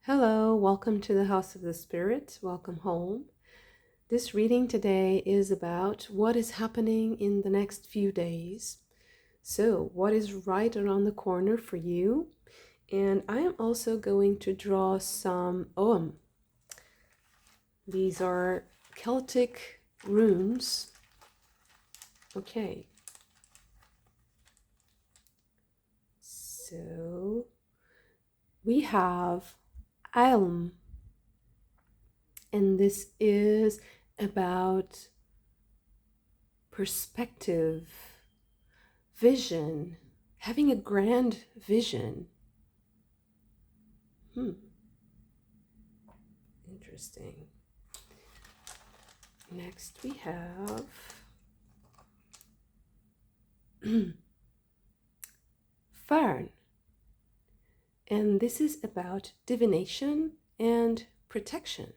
Hello, welcome to the House of the Spirit. Welcome home. This reading today is about what is happening in the next few days. So, what is right around the corner for you? And I am also going to draw some Ogham. These are Celtic runes. Okay. So, we have Ilm. And this is about perspective, vision, having a grand vision. Interesting. Next we have Fern. And this is about divination and protection.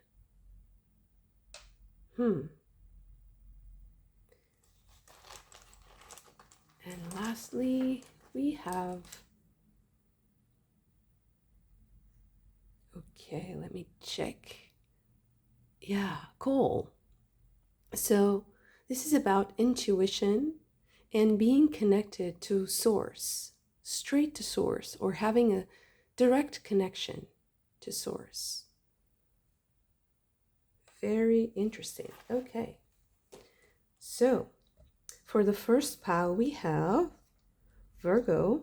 And lastly, we have, okay, let me check. Yeah, cool. So this is about intuition and being connected to source, straight to source, or having a direct connection to source. Very interesting. Okay. So for the first pile, we have Virgo,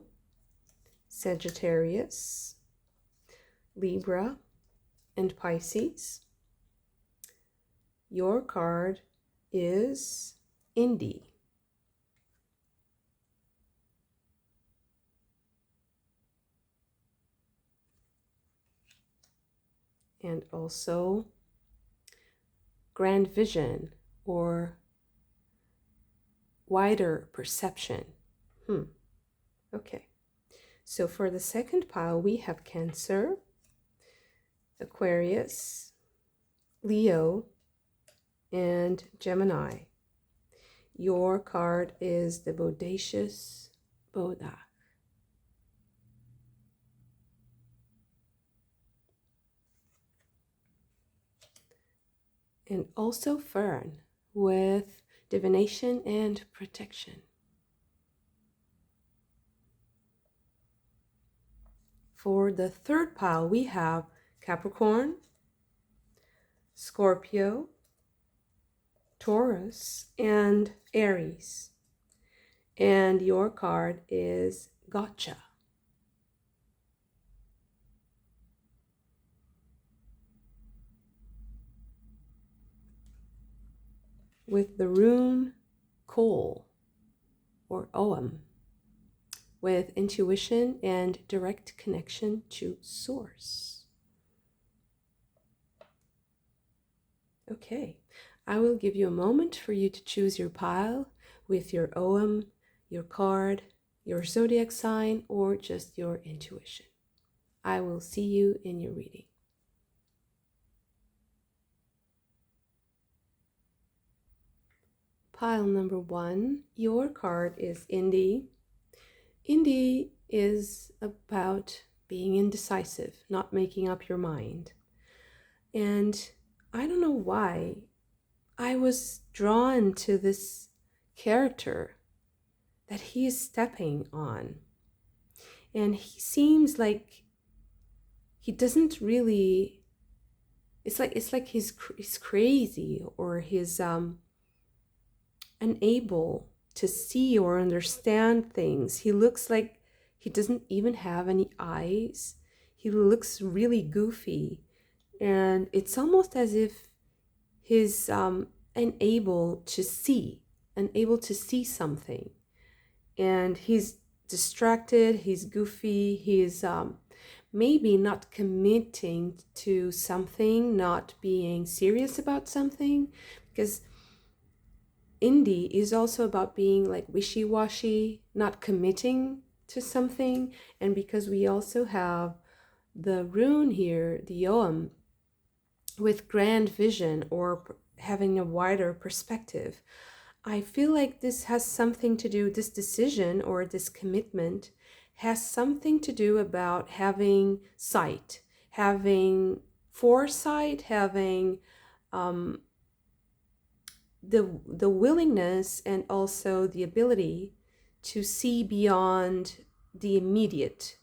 Sagittarius, Libra, and Pisces. Your card is Indie. And also Grand Vision or wider perception. Okay. So for the second pile, we have Cancer, Aquarius, Leo, and Gemini. Your card is the Bodacious Boda. And also Fern with divination and protection. For the third pile, we have Capricorn, Scorpio, Taurus, and Aries. And your card is Gotcha. With the rune Coal or Ogham, with intuition and direct connection to source. Okay, I will give you a moment for you to choose your pile with your Ogham, your card, your zodiac sign, or just your intuition. I will see you in your reading. Pile number 1, your card is Indie. Indie is about being indecisive, not making up your mind. And I don't know why I was drawn to this character that he is stepping on. And he seems like he doesn't really, it's like he's crazy, or he's unable to see or understand things. He looks like he doesn't even have any eyes. He looks really goofy, and it's almost as if he's unable to see something, and he's distracted, he's goofy, he's maybe not committing to something, not being serious about something, because Indie is also about being like wishy-washy, not committing to something. And because we also have the rune here, the Ogham, with grand vision or having a wider perspective, I feel like this has something to do, this decision or this commitment has something to do about having sight, having foresight, having the willingness and also the ability to see beyond the immediate.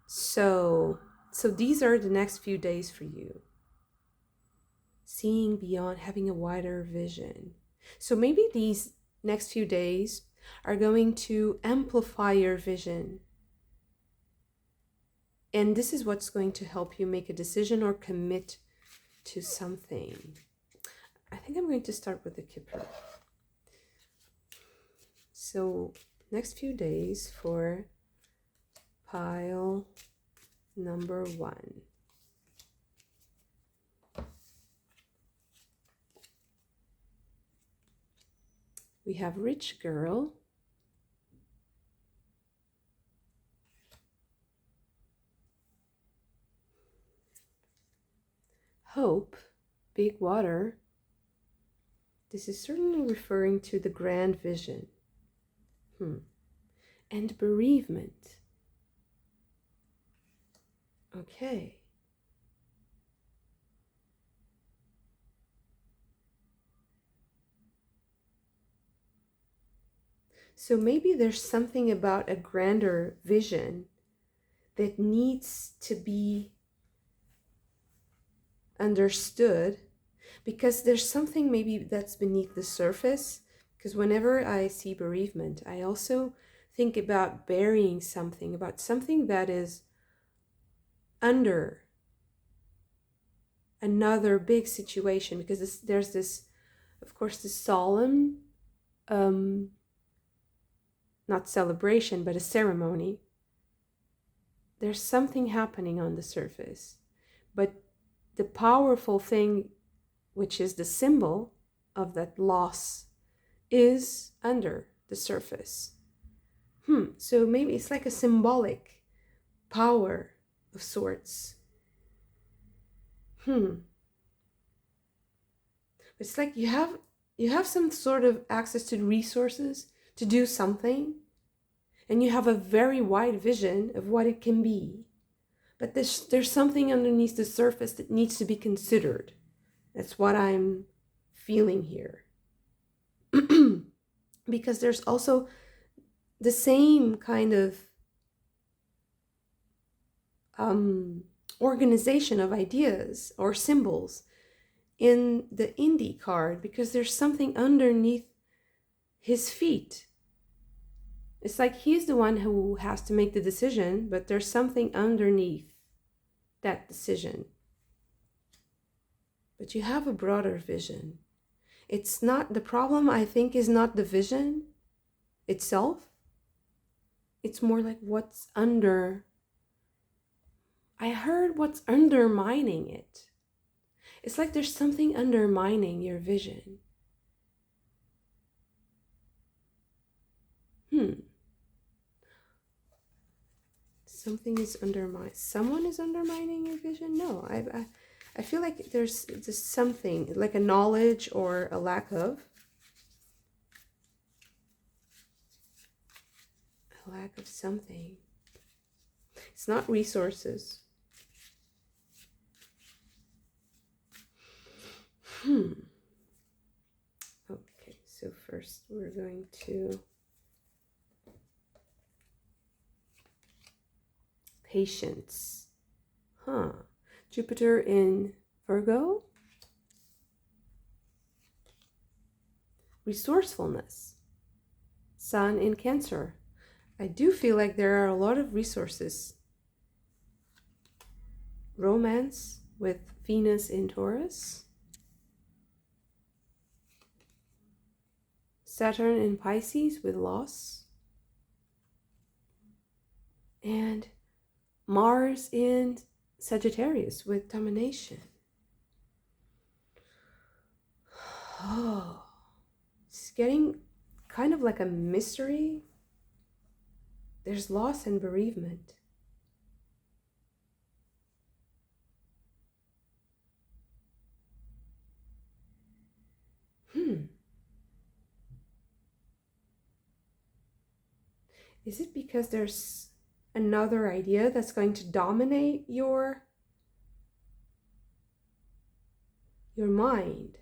So these are the next few days for you. Seeing beyond, having a wider vision. So maybe these next few days are going to amplify your vision. And this is what's going to help you make a decision or commit to something. I think I'm going to start with the Kipper. So next few days for pile number 1. We have rich girl, hope, big water. This is certainly referring to the grand vision. And bereavement. Okay. So maybe there's something about a grander vision that needs to be understood, because there's something maybe that's beneath the surface. Because whenever I see bereavement, I also think about burying something, about something that is under another big situation, because there's this, of course, this solemn not celebration, but a ceremony. There's something happening on the surface, but the powerful thing, which is the symbol of that loss, is under the surface. So maybe it's like a symbolic power of sorts. It's like you have some sort of access to resources to do something, and you have a very wide vision of what it can be, but there's something underneath the surface that needs to be considered. That's what I'm feeling here. Because there's also the same kind of organization of ideas or symbols in the indie card, because there's something underneath his feet. It's like he's the one who has to make the decision, but there's something underneath that decision. But you have a broader vision. It's not, the problem I think is not the vision itself. It's more like what's under. I heard what's undermining it. It's like there's something undermining your vision. Something is undermining. Someone is undermining your vision? No, I feel like there's just something, like a knowledge or a lack of. A lack of something. It's not resources. Okay, so first we're going to patience. Jupiter in Virgo. Resourcefulness. Sun in Cancer. I do feel like there are a lot of resources. Romance with Venus in Taurus. Saturn in Pisces with loss. And Mars in Sagittarius with domination. Oh, it's getting kind of like a mystery. There's loss and bereavement. Is it because there's another idea that's going to dominate your your mind.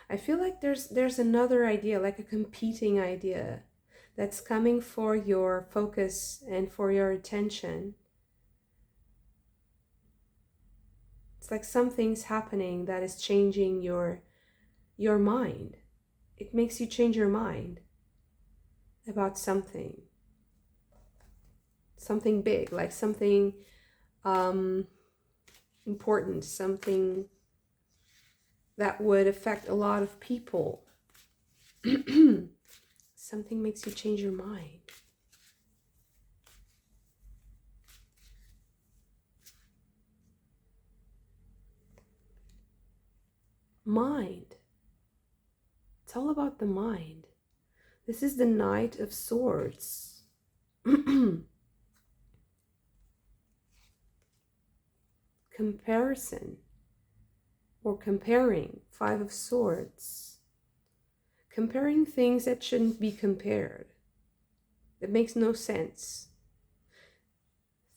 I feel like there's another idea, like a competing idea, that's coming for your focus and for your attention. It's like something's happening that is changing your mind. It makes you change your mind about something big, like something important, something that would affect a lot of people. Something makes you change your mind. Mind. It's all about the mind. This is the Knight of Swords. Comparison or comparing. Five of Swords. Comparing things that shouldn't be compared. It makes no sense.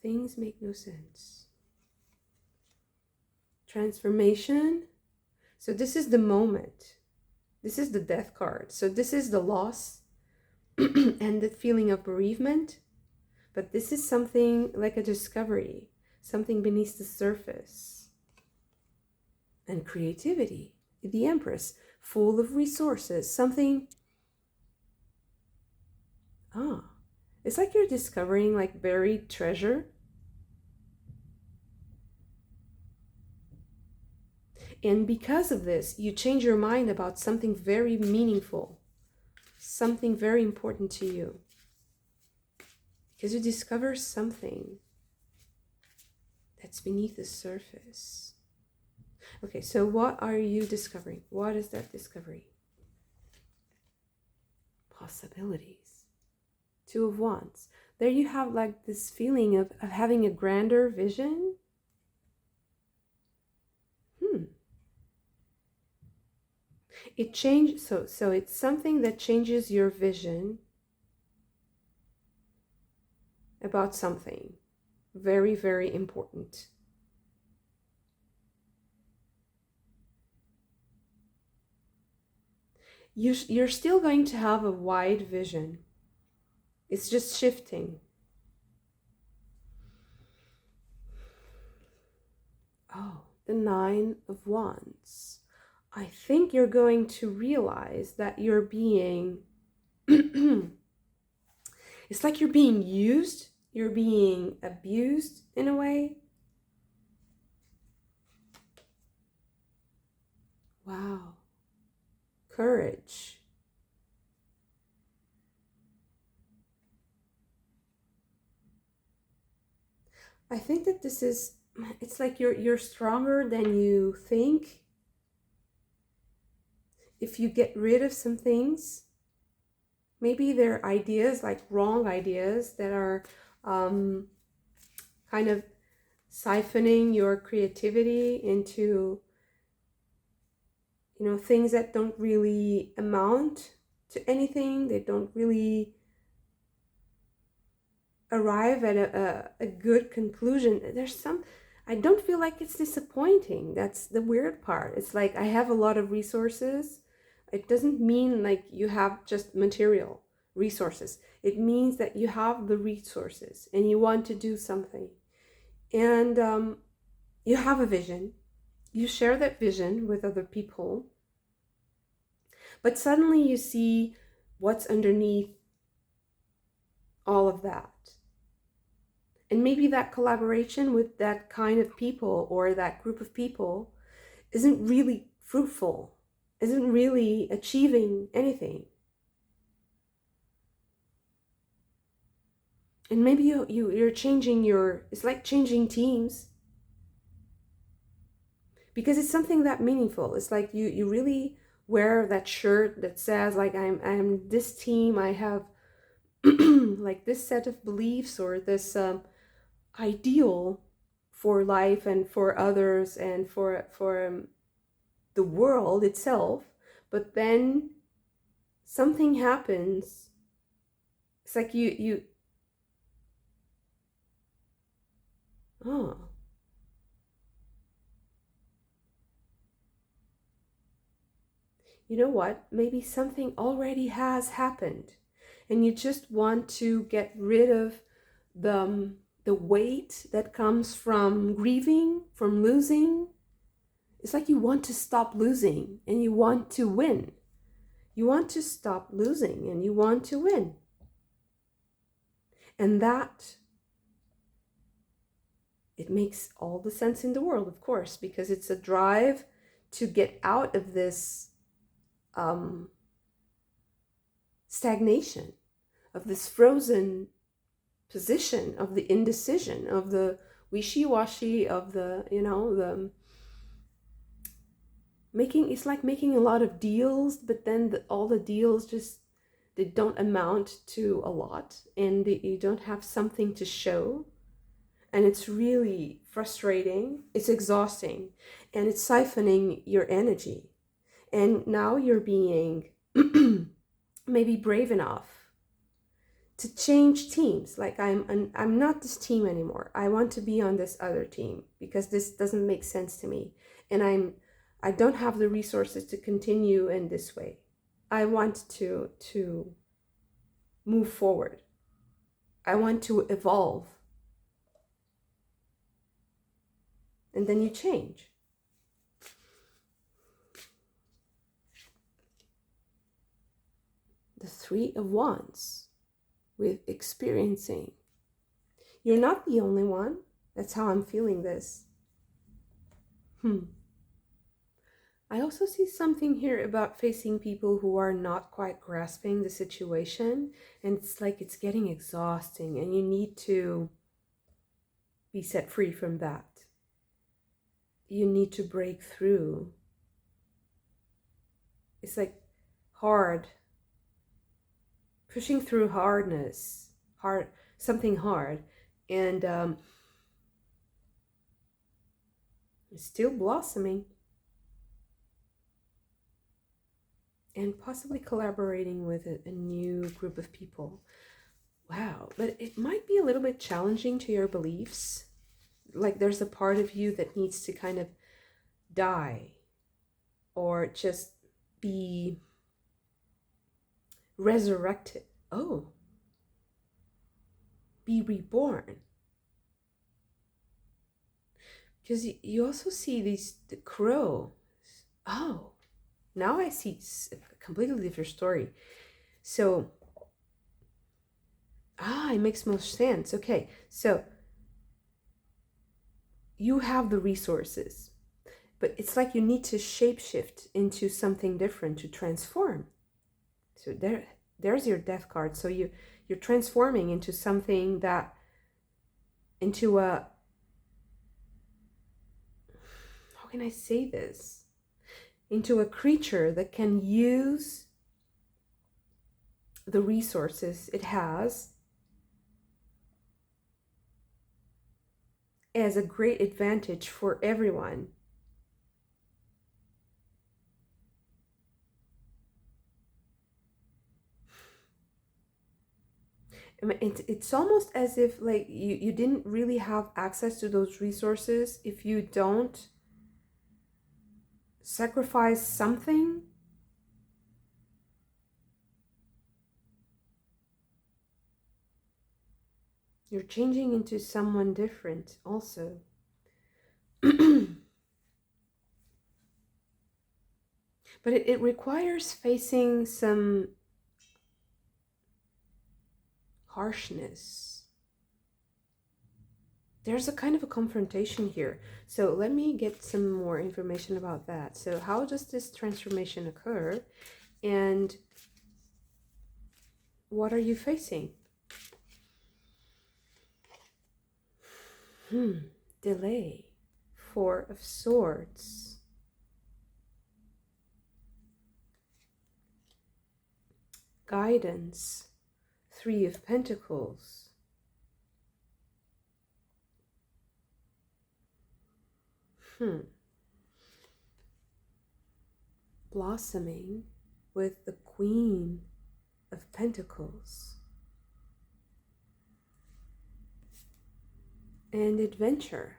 Things make no sense. Transformation. So this is the moment. This is the Death card. So this is the loss and the feeling of bereavement. But this is something like a discovery, something beneath the surface. And creativity. The Empress, full of resources, something. It's like you're discovering like buried treasure. And because of this, you change your mind about something very meaningful, something very important to you. Because you discover something that's beneath the surface. Okay, so what are you discovering? What is that discovery? Possibilities. Two of Wands. There you have like this feeling of having a grander vision. It changes, so it's something that changes your vision about something very, very important. You're still going to have a wide vision. It's just shifting. Oh, the Nine of Wands. I think you're going to realize that you're being, it's like you're being used, you're being abused in a way. Wow. Courage. I think that this is, it's like you're stronger than you think. If you get rid of some things, maybe they're ideas, like wrong ideas that are kind of siphoning your creativity into, things that don't really amount to anything. They don't really arrive at a good conclusion. I don't feel like it's disappointing. That's the weird part. It's like I have a lot of resources. It doesn't mean like you have just material resources. It means that you have the resources and you want to do something. And you have a vision. You share that vision with other people. But suddenly you see what's underneath all of that. And maybe that collaboration with that kind of people or that group of people isn't really fruitful, isn't really achieving anything. And maybe you're changing it's like changing teams. Because it's something that meaningful. It's like you really wear that shirt that says like I'm this team, I have like this set of beliefs or this ideal for life and for others and for the world itself. But then something happens. It's like you Huh. You know what? Maybe something already has happened and you just want to get rid of the weight that comes from grieving, from losing. It's like you want to stop losing and you want to win. You want to stop losing and you want to win. And that, it makes all the sense in the world, of course, because it's a drive to get out of this stagnation, of this frozen position, of the indecision, of the wishy-washy, of the, the making, it's like making a lot of deals, but then all the deals just, they don't amount to a lot, and you don't have something to show, and it's really frustrating, it's exhausting, and it's siphoning your energy. And now you're being maybe brave enough to change teams. Like I'm not this team anymore. I want to be on this other team because this doesn't make sense to me, and I don't have the resources to continue in this way. I want to move forward. I want to evolve. And then you change. The Three of Wands with experiencing. You're not the only one. That's how I'm feeling this. I also see something here about facing people who are not quite grasping the situation, and it's like it's getting exhausting and you need to be set free from that. You need to break through. It's like hard, pushing through hardness, something hard, and it's still blossoming. And possibly collaborating with a new group of people. Wow, but it might be a little bit challenging to your beliefs. Like there's a part of you that needs to kind of die or just be resurrected. Oh, be reborn. Because you also see the crow. Oh, now I see a completely different story. So, it makes most sense. Okay, so you have the resources, but it's like you need to shapeshift into something different to transform. So there's your death card. So you're transforming into something that, into a, how can I say this? Into a creature that can use the resources it has as a great advantage for everyone. I mean, it's almost as if like you didn't really have access to those resources if you don't sacrifice something. You're changing into someone different also. But it requires facing some harshness. There's a kind of a confrontation here. So let me get some more information about that. So how does this transformation occur? And what are you facing? Delay. Four of Swords. Guidance. Three of Pentacles. Blossoming with the Queen of Pentacles. and adventure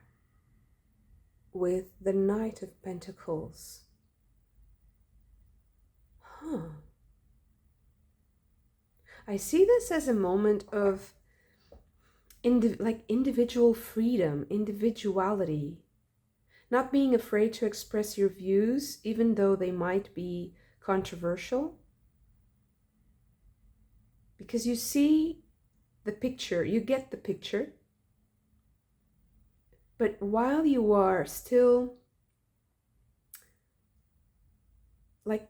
with the Knight of Pentacles. I see this as a moment of individual freedom, individuality, not being afraid to express your views, even though they might be controversial. Because you see the picture, you get the picture. But while you are still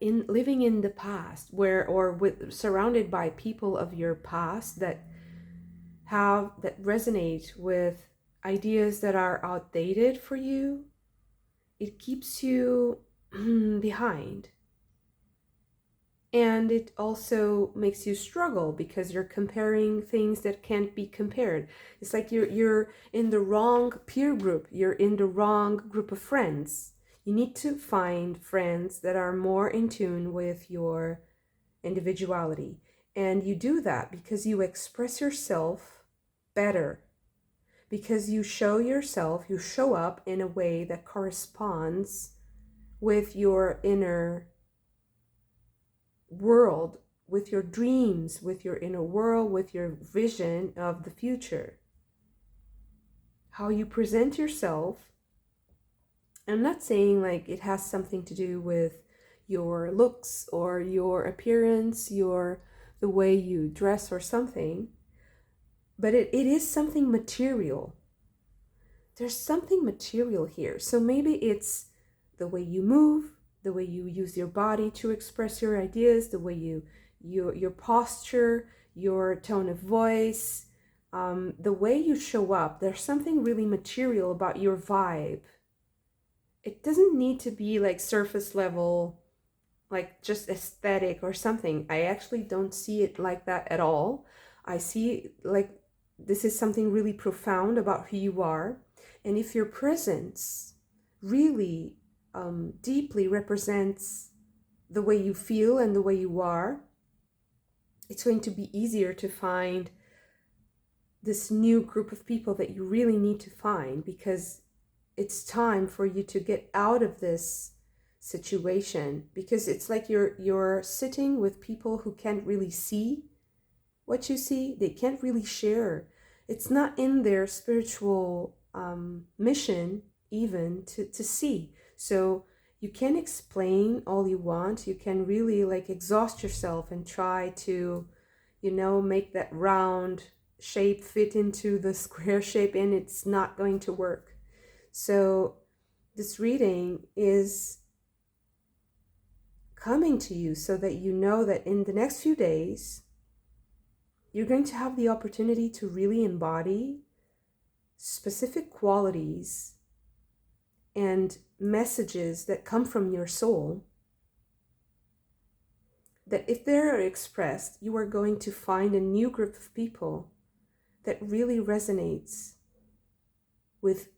living in the past, surrounded by people of your past that resonate with ideas that are outdated for you, it keeps you behind. And it also makes you struggle because you're comparing things that can't be compared. It's like you're in the wrong peer group. You're in the wrong group of friends. You need to find friends that are more in tune with your individuality. And you do that because you express yourself better. Because you show up in a way that corresponds with your inner world, with your dreams, with your inner world, with your vision of the future. How you present yourself. I'm not saying like it has something to do with your looks or your appearance, the way you dress or something, but it is something material. There's something material here. So maybe it's the way you move, the way you use your body to express your ideas, the way your posture, your tone of voice, the way you show up. There's something really material about your vibe. It doesn't need to be like surface level, like just aesthetic or something. I actually don't see it like that at all. I see like this is something really profound about who you are. And if your presence really deeply represents the way you feel and the way you are, it's going to be easier to find this new group of people that you really need to find, because it's time for you to get out of this situation, because it's like you're sitting with people who can't really see what you see. They can't really share. It's not in their spiritual mission even to see. So you can explain all you want. You can really like exhaust yourself and try to, make that round shape fit into the square shape, and it's not going to work. So this reading is coming to you so that you know that in the next few days, you're going to have the opportunity to really embody specific qualities and messages that come from your soul, that if they're expressed, you are going to find a new group of people that really resonates with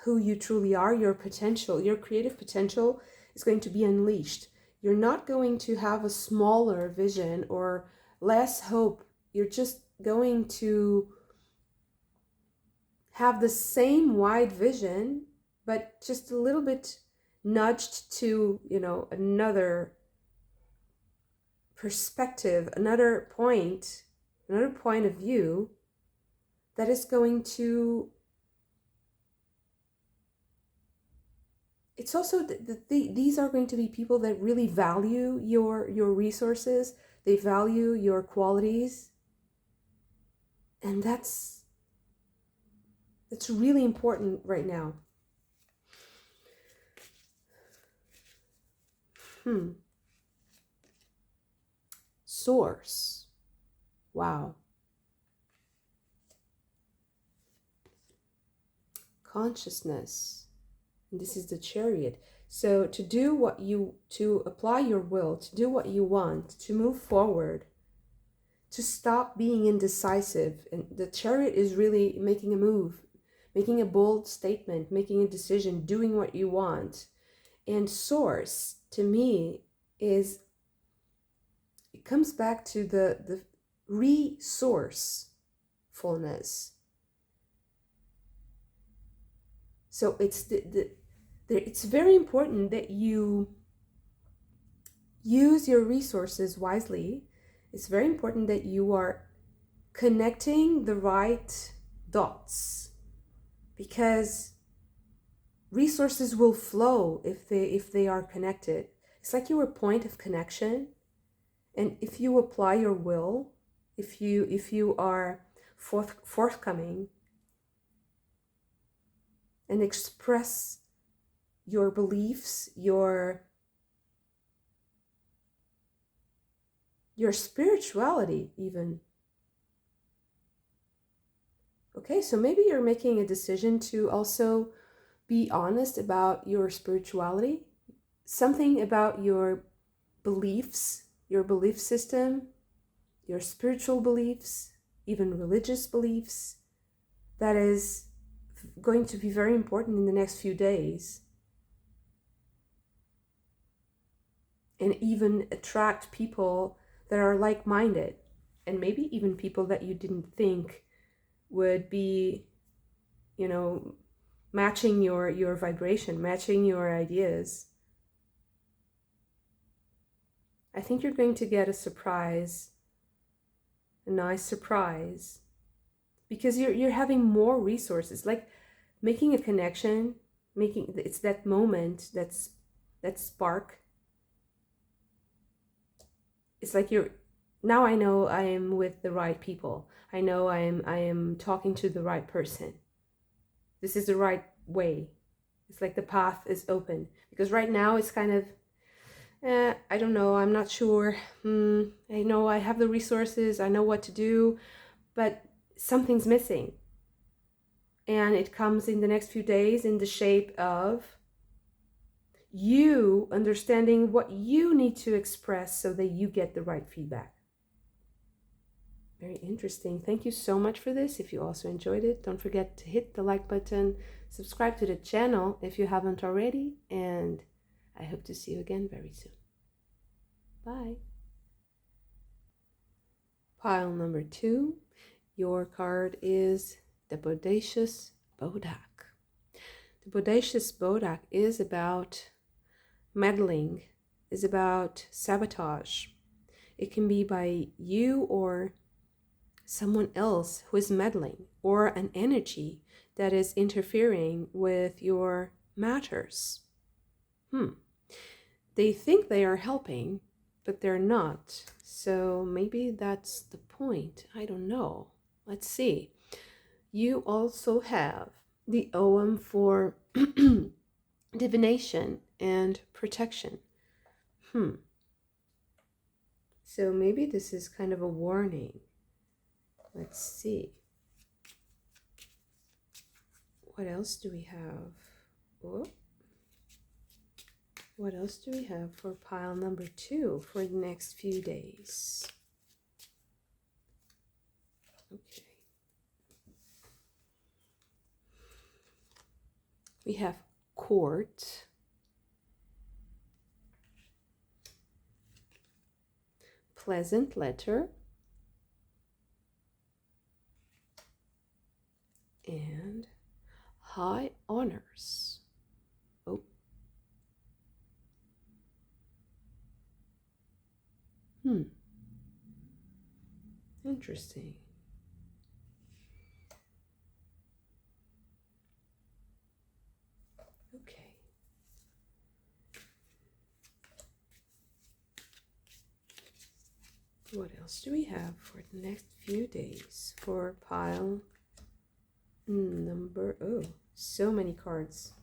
who you truly are. Your potential, your creative potential is going to be unleashed. You're not going to have a smaller vision or less hope. You're just going to have the same wide vision, but just a little bit nudged to, another perspective, another point of view that is going to, it's also, these are going to be people that really value your resources. They value your qualities. And that's really important right now. Source. Wow. Consciousness. And this is the Chariot. So to apply your will, to do what you want, to move forward, to stop being indecisive. And the Chariot is really making a move, making a bold statement, making a decision, doing what you want. And Source, to me, it comes back to the resourcefulness. So it's very important that you use your resources wisely. It's very important that you are connecting the right dots, because resources will flow if they are connected. It's like your point of connection. And if you apply your will, if you are forthcoming and express your beliefs, your spirituality even. Okay, so maybe you're making a decision to also be honest about your spirituality, something about your beliefs, your belief system, your spiritual beliefs, even religious beliefs, that is going to be very important in the next few days, and even attract people that are like-minded, and maybe even people that you didn't think would be, matching your vibration, matching your ideas. I think you're going to get a surprise, a nice surprise, because you're having more resources, like making a connection, it's that moment, that spark. It's like now I know I am with the right people. I know I am talking to the right person. This is the right way. It's like the path is open, because right now it's kind of, I don't know, I'm not sure. I know I have the resources, I know what to do, but something's missing. And it comes in the next few days in the shape of you understanding what you need to express so that you get the right feedback. Very interesting. Thank you so much for this. If you also enjoyed it, don't forget to hit the like button, subscribe to the channel if you haven't already, and I hope to see you again very soon. Bye. Pile number 2, your card is the Bodacious Bodak. The Bodacious Bodak is about meddling, is about sabotage. It can be by you or someone else who is meddling, or an energy that is interfering with your matters. They think they are helping, but they're not. So maybe that's the point. I don't know. Let's see. You also have the OM for divination and protection. So maybe this is kind of a warning. Let's see. What else do we have? Oh. What else do we have for pile number 2 for the next few days? Okay. We have Court, Pleasant Letter, and High Honors. Oh. Interesting. Okay. What else do we have for the next few days for pile number, so many cards.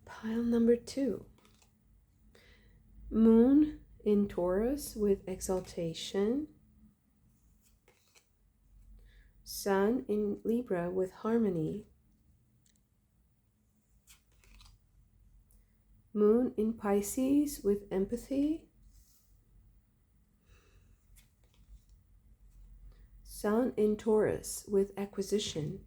Pile number 2. Moon in Taurus with exaltation. Sun in Libra with harmony. Moon in Pisces with empathy. Sun in Taurus with acquisition.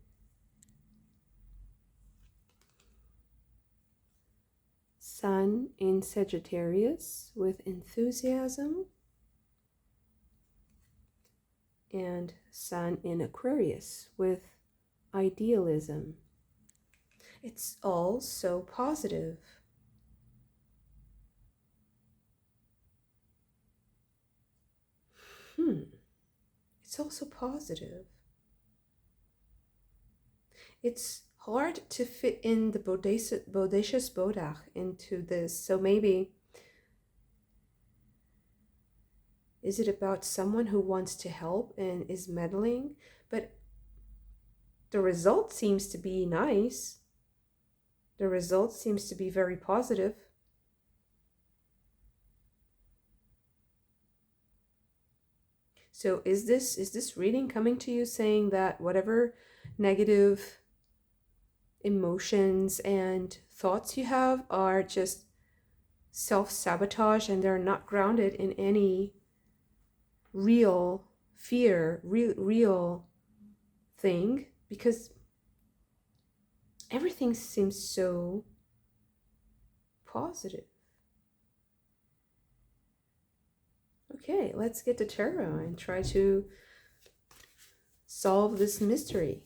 Sun in Sagittarius with enthusiasm. And Sun in Aquarius with idealism. It's all so positive. It's also positive. It's hard to fit in the bodacious bodach into this. So maybe, is it about someone who wants to help and is meddling? But the result seems to be nice. The result seems to be very positive. So is this reading coming to you saying that whatever negative emotions and thoughts you have are just self-sabotage and they're not grounded in any real fear, real thing? Because everything seems so positive. Okay, let's get to tarot and try to solve this mystery.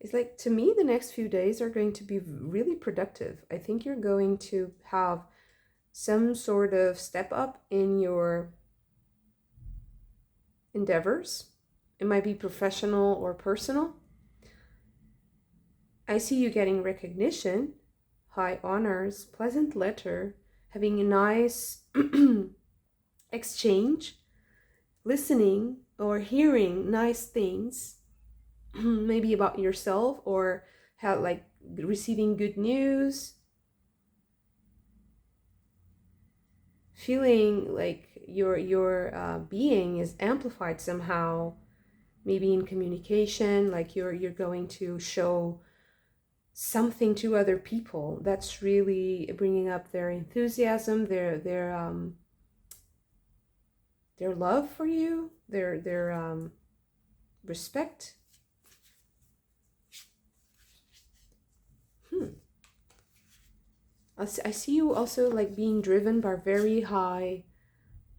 It's like, to me, the next few days are going to be really productive. I think you're going to have some sort of step up in your endeavors. It might be professional or personal. I see you getting recognition, high honors, pleasant letter, having a nice exchange, listening or hearing nice things, maybe about yourself, or how, like, receiving good news, feeling like your being is amplified somehow, maybe in communication, like you're going to show something to other people that's really bringing up their enthusiasm, their love for you, their respect. I see you also like being driven by very high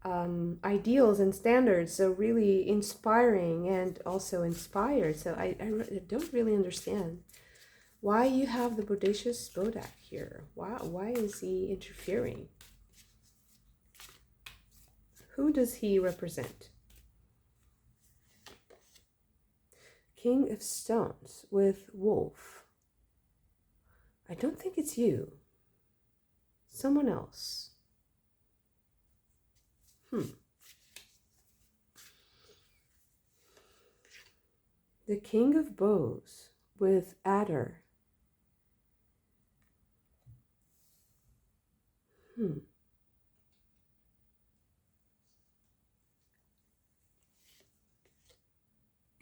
ideals and standards, so really inspiring and also inspired. So I don't really understand why you have the bodacious bodak here. Why is he interfering? Who does he represent? King of Stones with Wolf. I don't think it's you. Someone else. The King of Bows with Adder.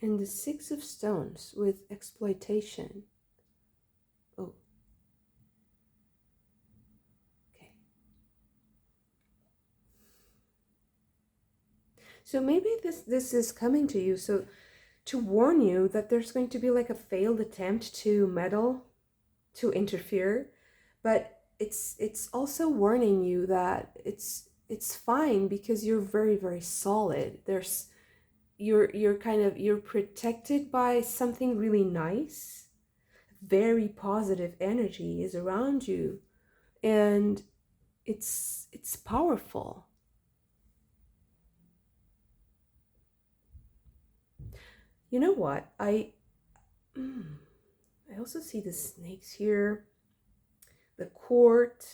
And the Six of Stones with Exploitation. Oh. Okay. So maybe this is coming to you so to warn you that there's going to be like a failed attempt to meddle, to interfere, but it's also warning you that it's fine because you're very, very solid. You're protected by something really nice. Very positive energy is around you, and it's powerful. You know what? I also see the snakes here. The court,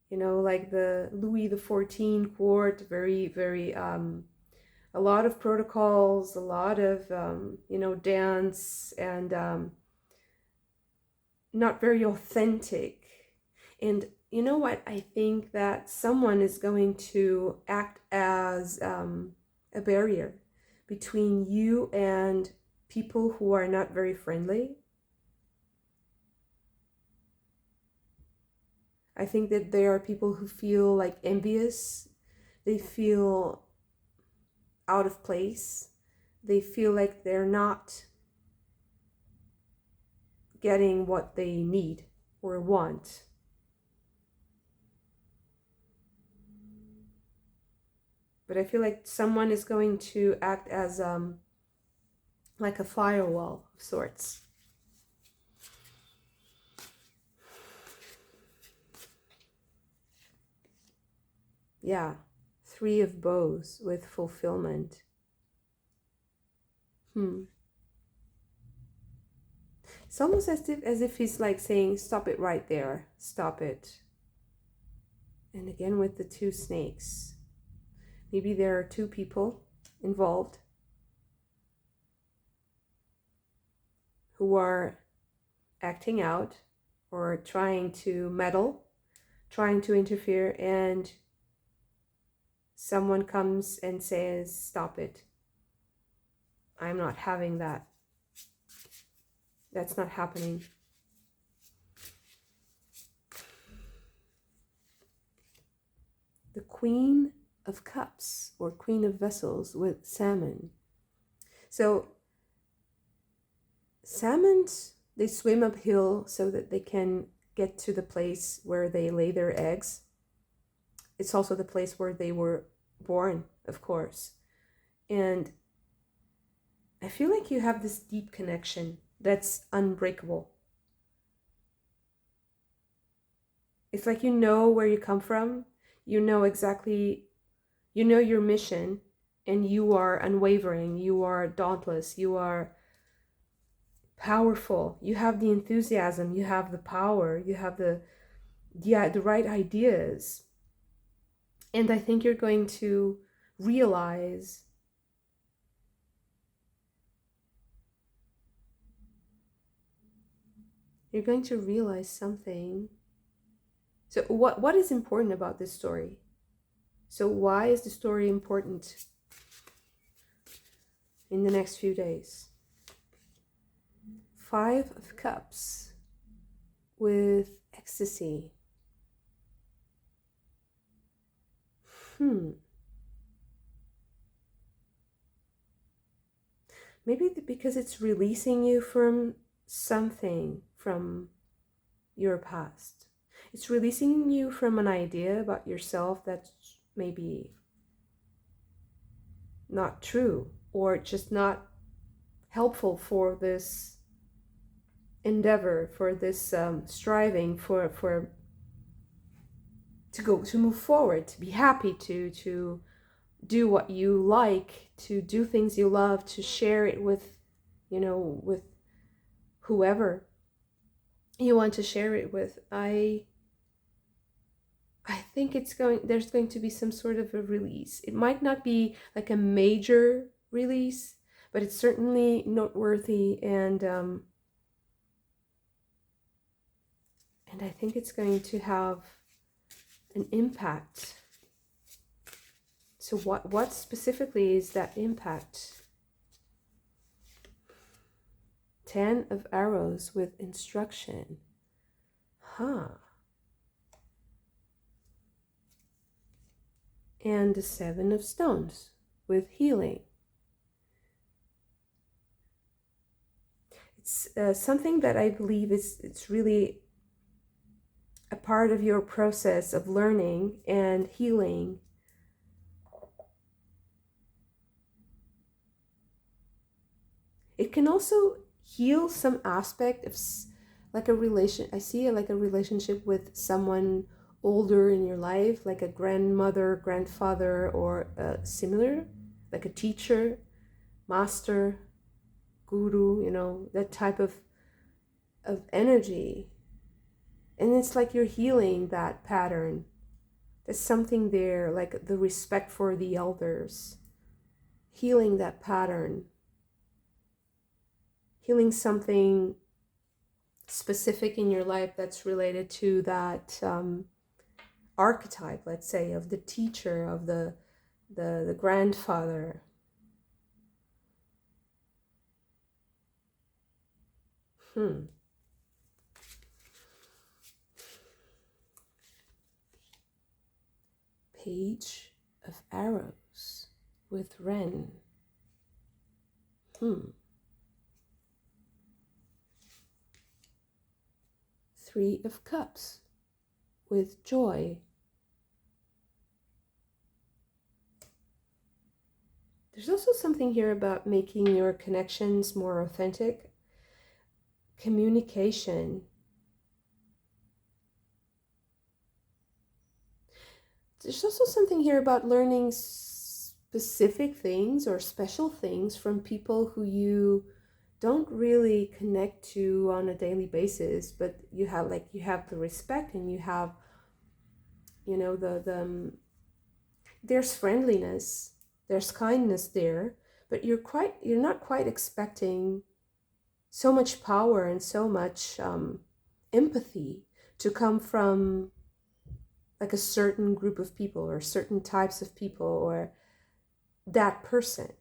like the Louis XIV court, very, very a lot of protocols, a lot of dance, and not very authentic. And you know what? I think that someone is going to act as a barrier between you and people who are not very friendly. I think that there are people who feel like envious. They feel out of place. They feel like they're not getting what they need or want. But I feel like someone is going to act as like a firewall of sorts. Yeah, 3 of bows with fulfillment. It's almost as if he's like saying, stop it right there, stop it. And again with the 2 snakes. Maybe there are 2 people involved who are acting out or trying to meddle, trying to interfere, and someone comes and says, stop it. I'm not having that. That's not happening. The Queen of Cups or Queen of Vessels with salmon. So salmons, they swim uphill so that they can get to the place where they lay their eggs. It's also the place where they were born, of course. And I feel like you have this deep connection that's unbreakable. It's like you know where you come from, you know exactly, you know your mission, and you are unwavering, you are dauntless, you are powerful, you have the enthusiasm, you have the power, you have the right ideas. And I think you're going to realize something. So what is important about this story? So why is the story important in the next few days? 5 of Cups with ecstasy. Maybe because it's releasing you from something from your past. It's releasing you from an idea about yourself that's maybe not true or just not helpful for this endeavor, for this striving, to move forward, to be happy, to do what you like, to do things you love, to share it with, with whoever you want to share it with. I think there's going to be some sort of a release. It might not be like a major release, but it's certainly noteworthy, and I think it's going to have an impact. So what specifically is that impact? 10 of Arrows with instruction. And the 7 of Stones with healing. It's something that I believe it's really a part of your process of learning and healing. It can also heal some aspect of like a relation. I see it like a relationship with someone older in your life, like a grandmother, grandfather, or similar, like a teacher, master, guru, that type of energy. And it's like you're healing that pattern. There's something there, like the respect for the elders, healing that pattern, healing something specific in your life that's related to that archetype, let's say, of the teacher, of the grandfather. Page of Arrows with Wren. 3 of Cups with Joy. There's also something here about making your connections more authentic. Communication. There's also something here about learning specific things or special things from people who you don't really connect to on a daily basis, but you have the respect, and you have, there's friendliness, there's kindness there, but you're not quite expecting so much power and so much empathy to come from like a certain group of people or certain types of people or that person.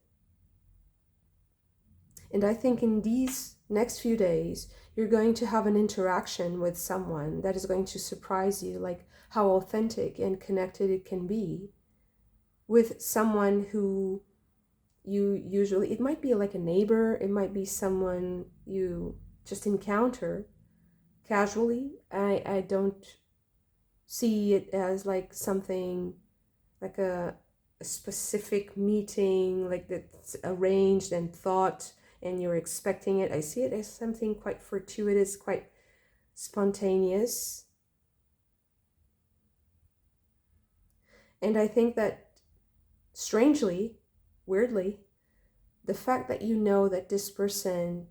And I think in these next few days, you're going to have an interaction with someone that is going to surprise you, like how authentic and connected it can be with someone who you usually, it might be like a neighbor, it might be someone you just encounter casually. I don't see it as like something like a specific meeting, like that's arranged and thought and you're expecting it. I see it as something quite fortuitous, quite spontaneous. And I think that, strangely, weirdly, the fact that you know that this person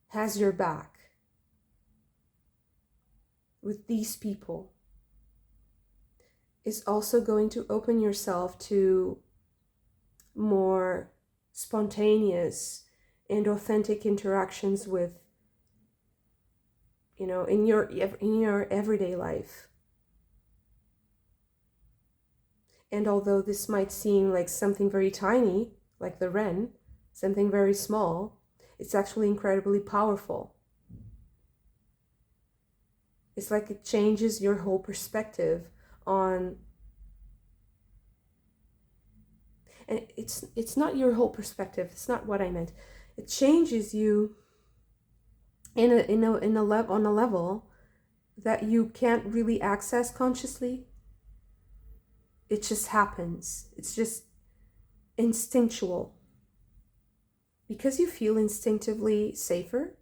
has your back with these people is also going to open yourself to more spontaneous and authentic interactions with, in your everyday life. And although this might seem like something very tiny, like the wren, something very small, it's actually incredibly powerful. It's like it changes your whole perspective on, and it's not your whole perspective, it's not what I meant. It changes you on a level that you can't really access consciously. It just happens. It's just instinctual. Because you feel instinctively safer,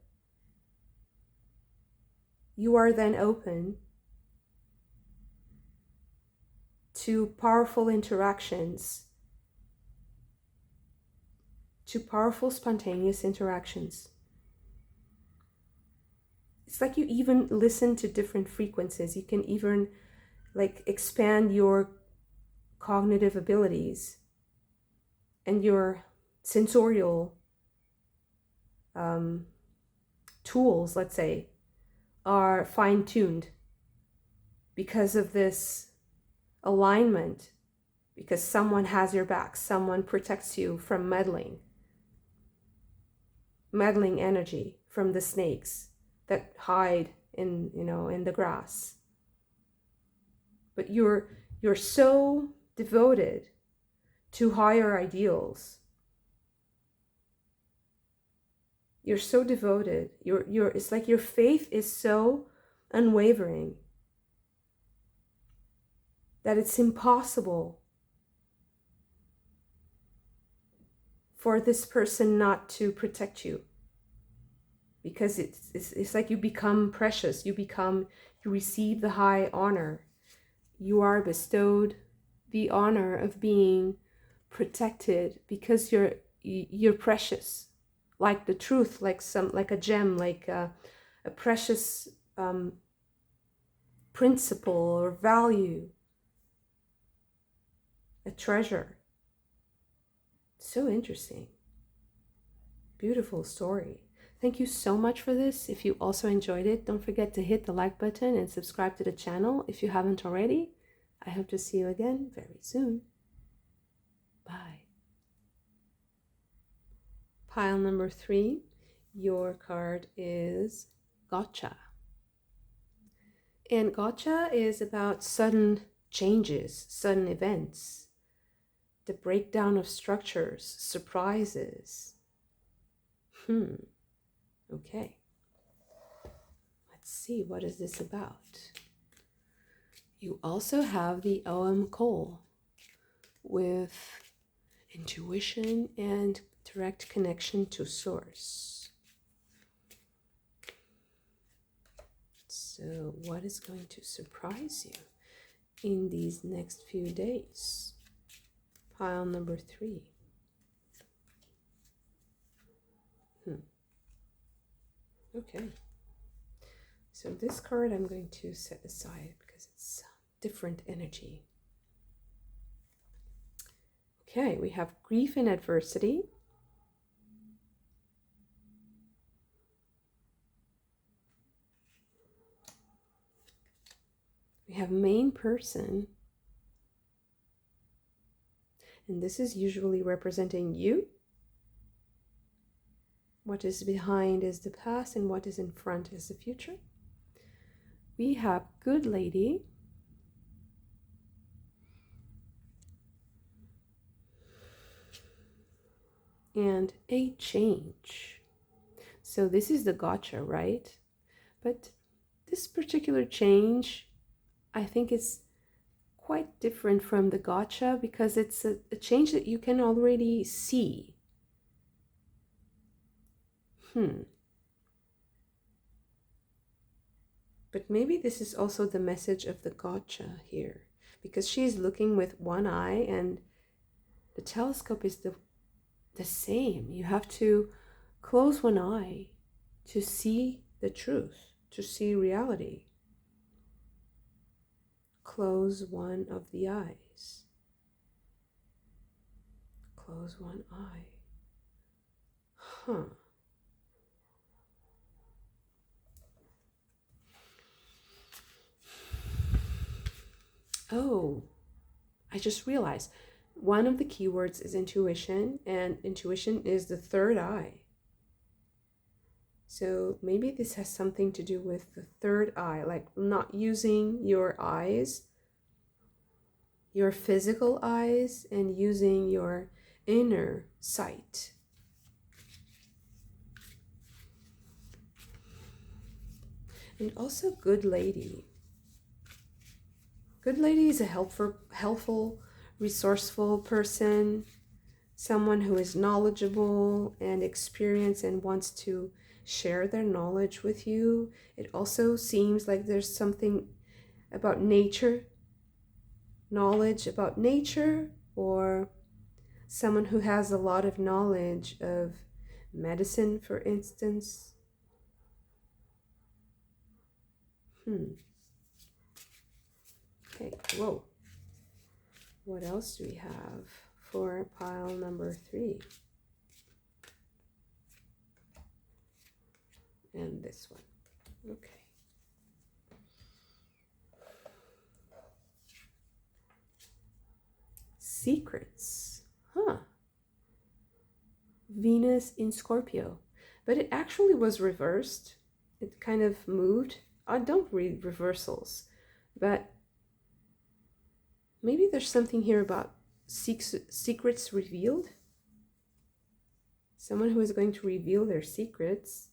you are then open to powerful interactions, to powerful spontaneous interactions. It's like you even listen to different frequencies. You can even like expand your cognitive abilities and your sensorial tools, let's say, are fine-tuned because of this alignment, because someone has your back, someone protects you from meddling energy from the snakes that hide in the grass. But you're so devoted to higher ideals. You're so devoted. It's like your faith is so unwavering that it's impossible for this person not to protect you, because it's like you become precious. You receive the high honor. You are bestowed the honor of being protected because you're precious, like the truth, like a gem, like a precious principle or value, a treasure. So interesting. Beautiful story. Thank you so much for this. If you also enjoyed it, don't forget to hit the like button and subscribe to the channel if you haven't already. I hope to see you again very soon. Bye. Pile number 3, your card is Gotcha. And Gotcha is about sudden changes, sudden events, the breakdown of structures, surprises. Okay. Let's see, what is this about? You also have the OM Cole with intuition and direct connection to source. So what is going to surprise you in these next few days? Pile number 3. Okay. So this card I'm going to set aside because it's different energy. Okay, we have grief and adversity. We have main person. And this is usually representing you. What is behind is the past, and what is in front is the future. We have good lady. And a change. So this is the gotcha, right? But this particular change, I think is quite different from the gotcha because it's a change that you can already see. But maybe this is also the message of the gotcha here, because she's looking with one eye and the telescope is the same. You have to close one eye to see the truth, to see reality. Close one of the eyes. Close one eye. Oh, I just realized one of the keywords is intuition, and intuition is the third eye. So maybe this has something to do with the third eye, like not using your eyes, your physical eyes, and using your inner sight. And also good lady. Good lady is a helpful, resourceful person, someone who is knowledgeable and experienced and wants to share their knowledge with you. It also seems like there's something about nature, knowledge about nature, or someone who has a lot of knowledge of medicine, for instance. Okay, whoa. What else do we have for pile number 3? And this one. Okay. Secrets. Venus in Scorpio. But it actually was reversed. It kind of moved. I don't read reversals, but maybe there's something here about secrets revealed. Someone who is going to reveal their secrets.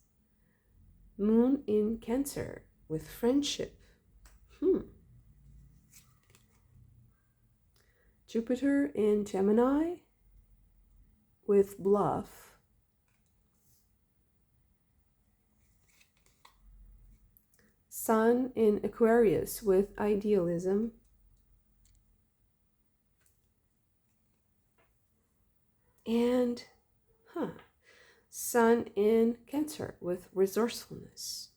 Moon in Cancer with friendship. Jupiter in Gemini with bluff. Sun in Aquarius with idealism. And Sun in Cancer with resourcefulness.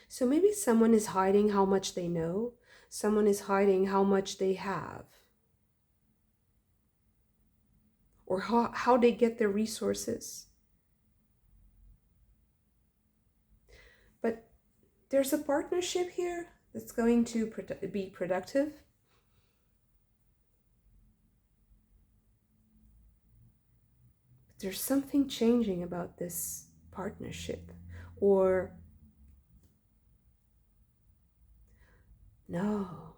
So maybe someone is hiding how much they know. Someone is hiding how much they have. Or how they get their resources. But there's a partnership here that's going to be productive. But there's something changing about this partnership. Or no,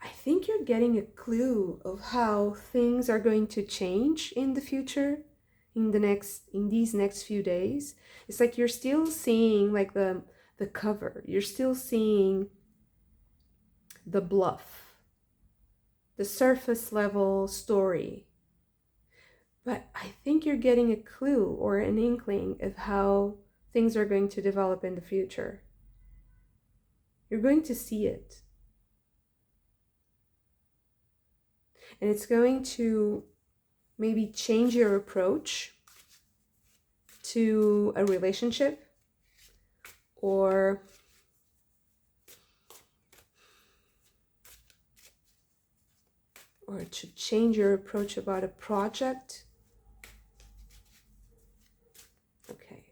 I think you're getting a clue of how things are going to change in the future, in these next few days. It's like you're still seeing like the cover. You're still seeing the bluff, the surface level story. But I think you're getting a clue or an inkling of how things are going to develop in the future. You're going to see it. And it's going to maybe change your approach to a relationship, or it should change your approach about a project. Okay.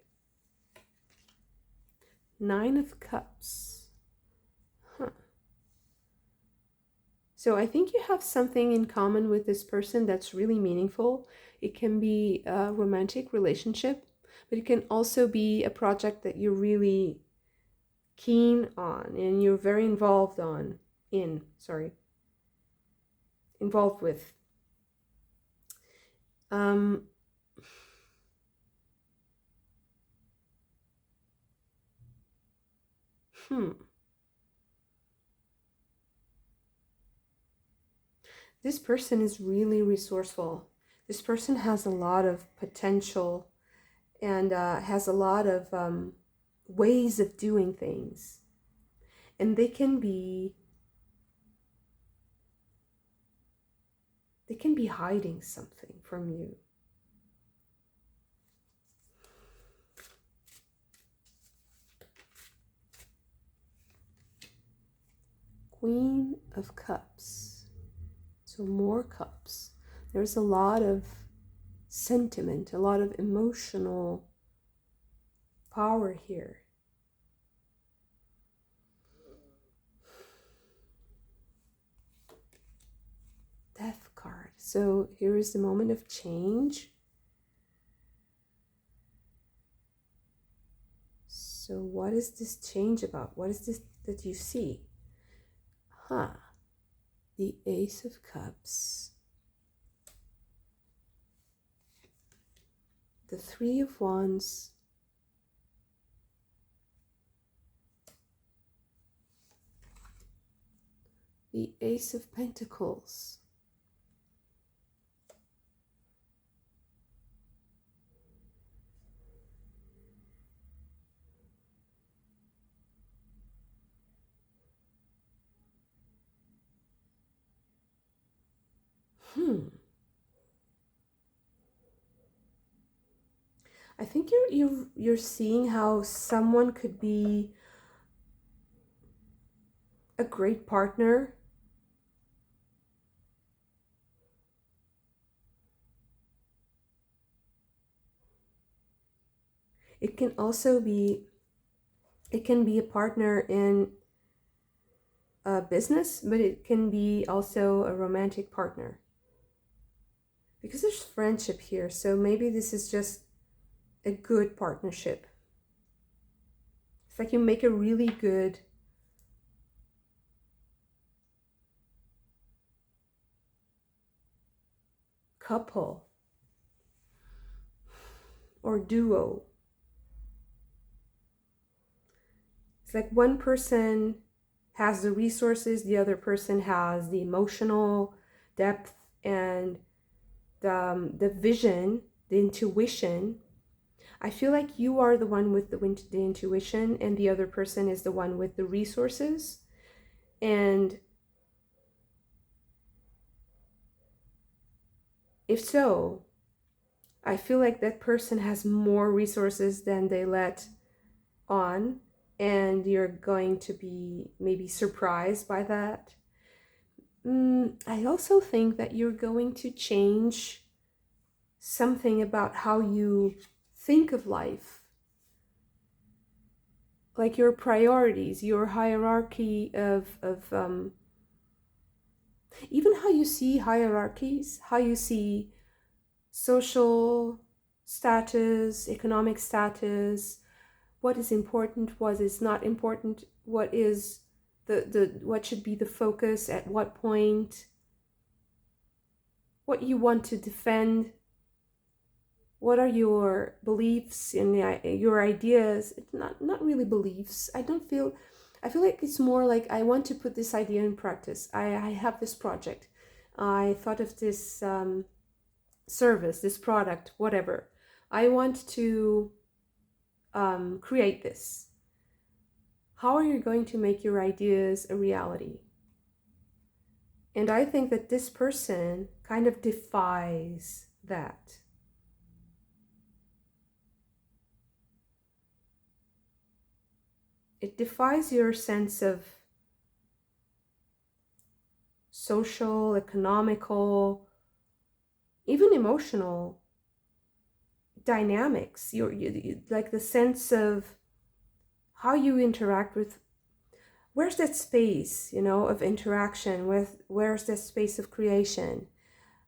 9 of Cups. So I think you have something in common with this person that's really meaningful. It can be a romantic relationship, but it can also be a project that you're really keen on and you're very involved with. This person is really resourceful. This person has a lot of potential and has a lot of ways of doing things. And they can be hiding something from you. Queen of Cups. So more cups. There's a lot of sentiment, a lot of emotional power here. Death card. So here is the moment of change. So what is this change about? What is this that you see? The Ace of Cups. The 3 of Wands. The Ace of Pentacles. I think you're seeing how someone could be a great partner. It can also be a partner in a business, but it can be also a romantic partner. Because there's friendship here, so maybe this is just a good partnership. It's like you make a really good couple or duo. It's like one person has the resources, the other person has the emotional depth and the vision, the intuition. I feel like you are the one with the intuition and the other person is the one with the resources. And if so, I feel like that person has more resources than they let on, and you're going to be maybe surprised by that. I also think that you're going to change something about how you think of life, like your priorities, your hierarchy of even how you see hierarchies, how you see social status, economic status, what is important, what is not important, what is what should be the focus at what point, what you want to defend, What are your beliefs and your ideas? It's not really beliefs. I feel like it's more like I want to put this idea in practice. I have this project. I thought of this service, this product, whatever. I want to create this. How are you going to make your ideas a reality? And I think that this person kind of defies that. It defies your sense of social, economical, even emotional dynamics. You like the sense of how you interact with, where's that space, of interaction with, where's that space of creation?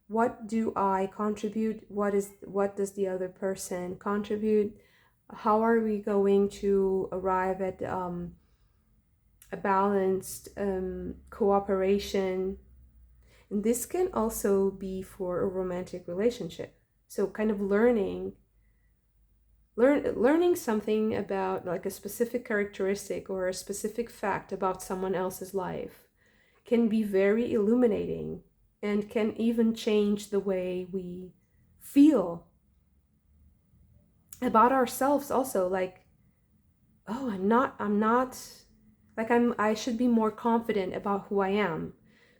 What do I contribute? What does the other person contribute? How are we going to arrive at a balanced cooperation? And this can also be for a romantic relationship. So kind of learning something about like a specific characteristic or a specific fact about someone else's life can be very illuminating and can even change the way we feel about ourselves also. Like, oh, I'm not like I should be more confident about who I am,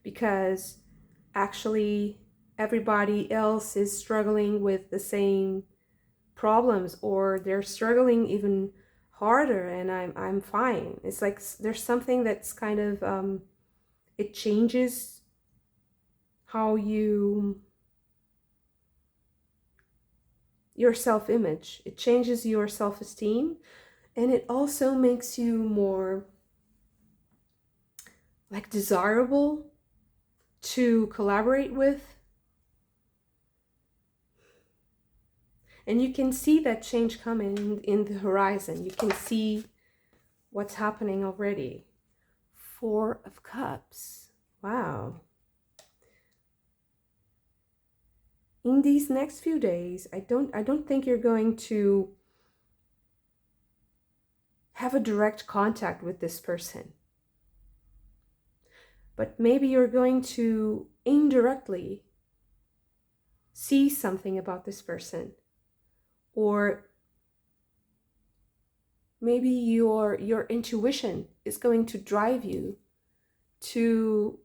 because actually everybody else is struggling with the same problems, or they're struggling even harder, and I'm fine. It's like there's something that's kind of it changes how your self-image, it changes your self-esteem, and it also makes you more like desirable to collaborate with. And you can see that change coming in the horizon. You can see what's happening already. 4 of Cups. Wow. In these next few days, I don't think you're going to have a direct contact with this person. But maybe you're going to indirectly see something about this person. Or maybe your intuition is going to drive you to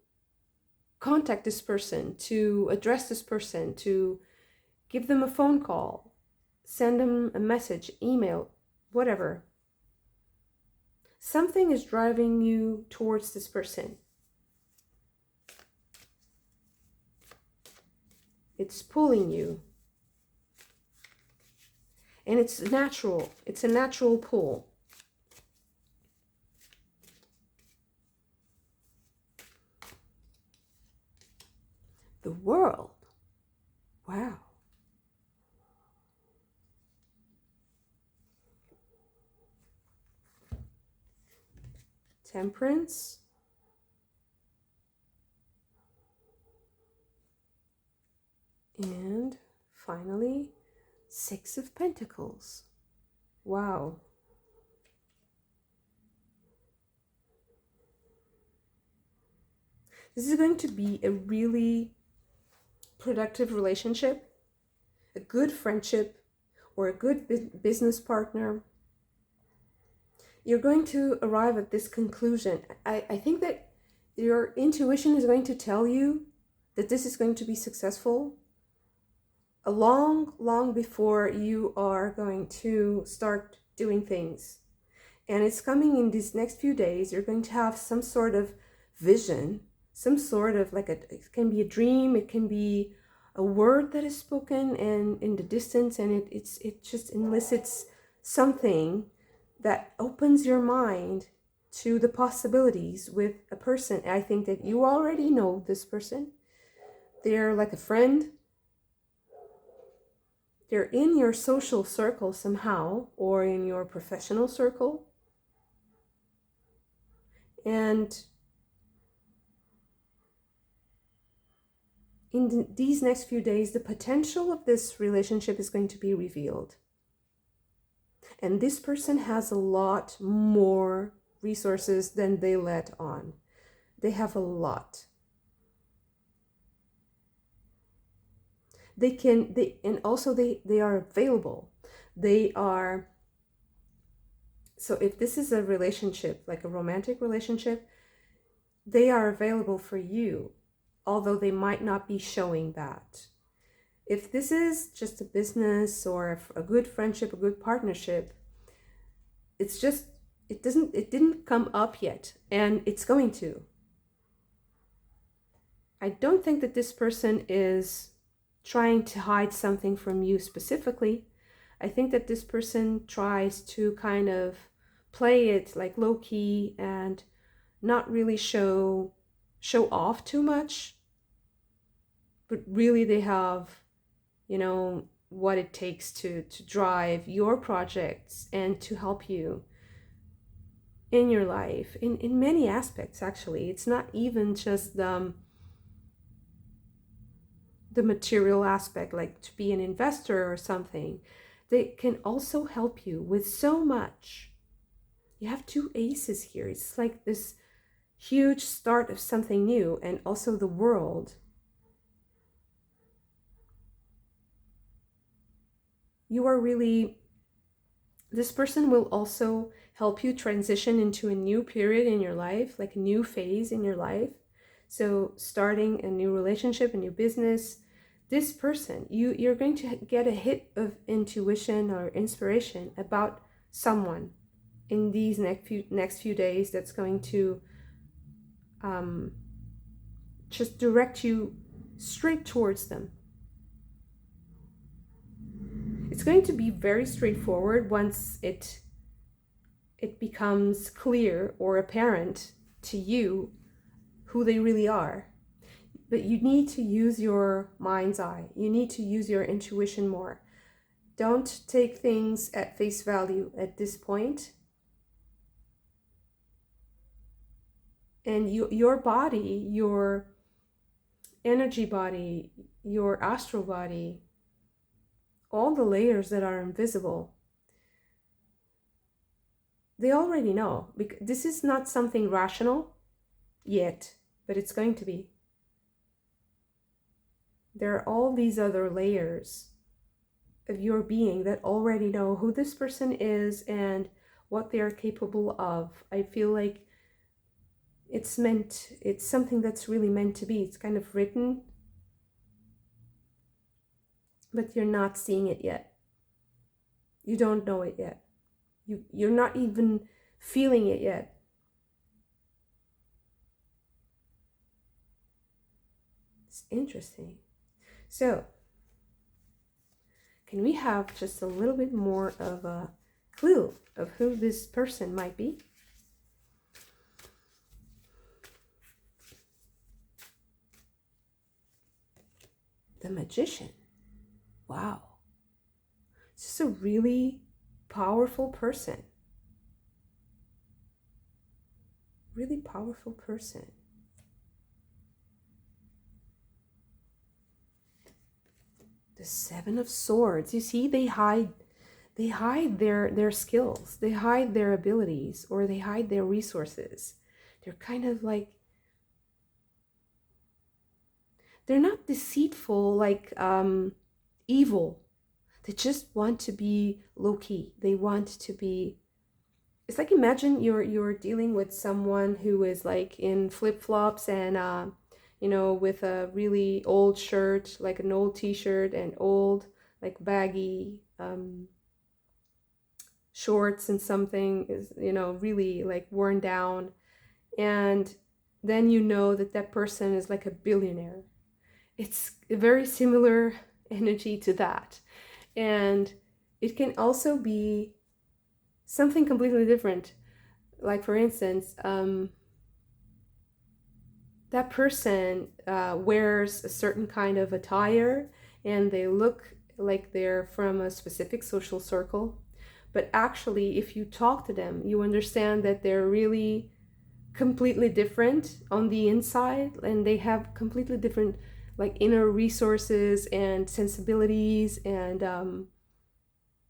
contact this person, to address this person, to give them a phone call, send them a message, email, whatever. Something is driving you towards this person. It's pulling you. And it's natural. It's a natural pull. The World. Wow. Temperance. And finally, 6 of Pentacles. Wow. This is going to be a really productive relationship, a good friendship, or a good business partner. You're going to arrive at this conclusion. I think that your intuition is going to tell you that this is going to be successful long before you are going to start doing things. And it's coming in these next few days. You're going to have some sort of vision, some sort of like it can be a dream, it can be a word that is spoken and in the distance, and it just elicits something that opens your mind to the possibilities with a person. I think that you already know this person. They're like a friend. They're in your social circle somehow, or in your professional circle. And in these next few days, the potential of this relationship is going to be revealed. And this person has a lot more resources than they let on. They have a lot. And also they are available. They are, so if this is a relationship, like a romantic relationship, they are available for you, although they might not be showing that. If this is just a business or a good friendship, a good partnership, it's just, it didn't come up yet, and it's going to. I don't think that this person is trying to hide something from you specifically. I think that this person tries to kind of play it like low key and not really show off too much, but really they have, what it takes to drive your projects and to help you in your life in many aspects. Actually, it's not even just the material aspect, like to be an investor or something. They can also help you with so much. You have two aces here. It's like this huge start of something new, and also the world. You are really, this person will also help you transition into a new period in your life, like a new phase in your life. So starting a new relationship, a new business, this person, you're going to get a hit of intuition or inspiration about someone in these next few days that's going to just direct you straight towards them. It's going to be very straightforward once it becomes clear or apparent to you who they really are. But you need to use your mind's eye. You need to use your intuition more. Don't take things at face value at this point. And your body, your energy body, your astral body, all the layers that are invisible, they already know. Because this is not something rational yet, but it's going to be. There are all these other layers of your being that already know who this person is and what they are capable of. I feel like it's something that's really meant to be. It's kind of written, but you're not seeing it yet. You don't know it yet. You're not even feeling it yet. It's interesting. So, can we have just a little bit more of a clue of who this person might be? The Magician. Wow. This is a really powerful person. Really powerful person. The Seven of Swords. You see, they hide their skills. They hide their abilities, or they hide their resources. They're kind of like, they're not deceitful, like evil. They just want to be low-key. They want to be, it's like, imagine you're dealing with someone who is like in flip-flops and with a really old shirt, like an old t-shirt, and old like baggy shorts, and something is really like worn down, and then that person is like a billionaire. It's a very similar energy to that. And it can also be something completely different. Like, for instance, that person wears a certain kind of attire, and they look like they're from a specific social circle. But actually, if you talk to them, you understand that they're really completely different on the inside, and they have completely different like inner resources and sensibilities, and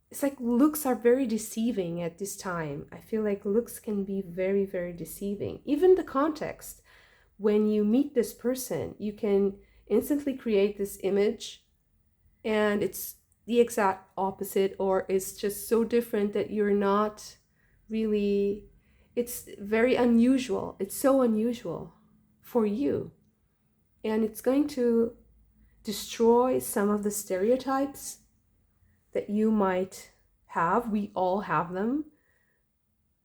it's like looks are very deceiving at this time. I feel like looks can be very, very deceiving. Even the context, when you meet this person, you can instantly create this image and it's the exact opposite, or it's just so different that you're not really, it's very unusual. It's so unusual for you. And it's going to destroy some of the stereotypes that you might have. We all have them.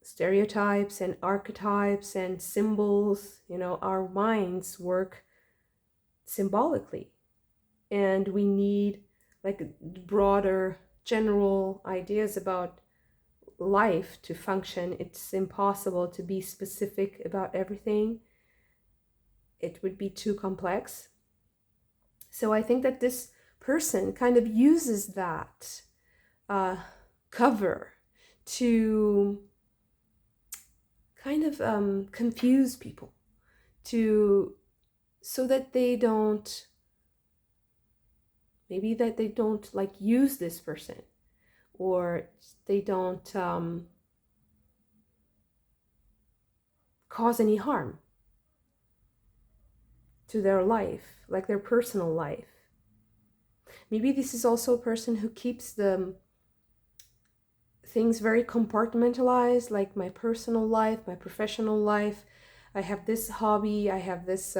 Stereotypes and archetypes and symbols, our minds work symbolically. And we need like broader general ideas about life to function. It's impossible to be specific about everything. It would be too complex. So I think that this person kind of uses that cover to kind of confuse people, so that they don't, maybe that they don't like use this person, or they don't cause any harm to their life, like their personal life. Maybe this is also a person who keeps the things very compartmentalized, like my personal life, my professional life. I have this hobby, I have this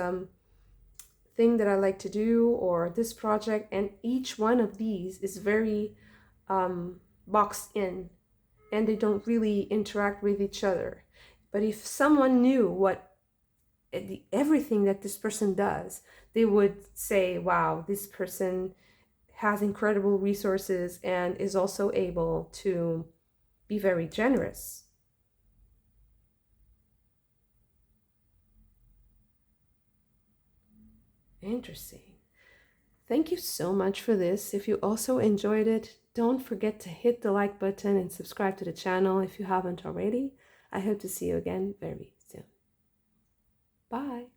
thing that I like to do, or this project, and each one of these is very boxed in, and they don't really interact with each other. But if someone knew what everything that this person does, they would say, wow, this person has incredible resources and is also able to be very generous. Interesting. Thank you so much for this. If you also enjoyed it, don't forget to hit the like button and subscribe to the channel if you haven't already. I hope to see you again very soon. Bye.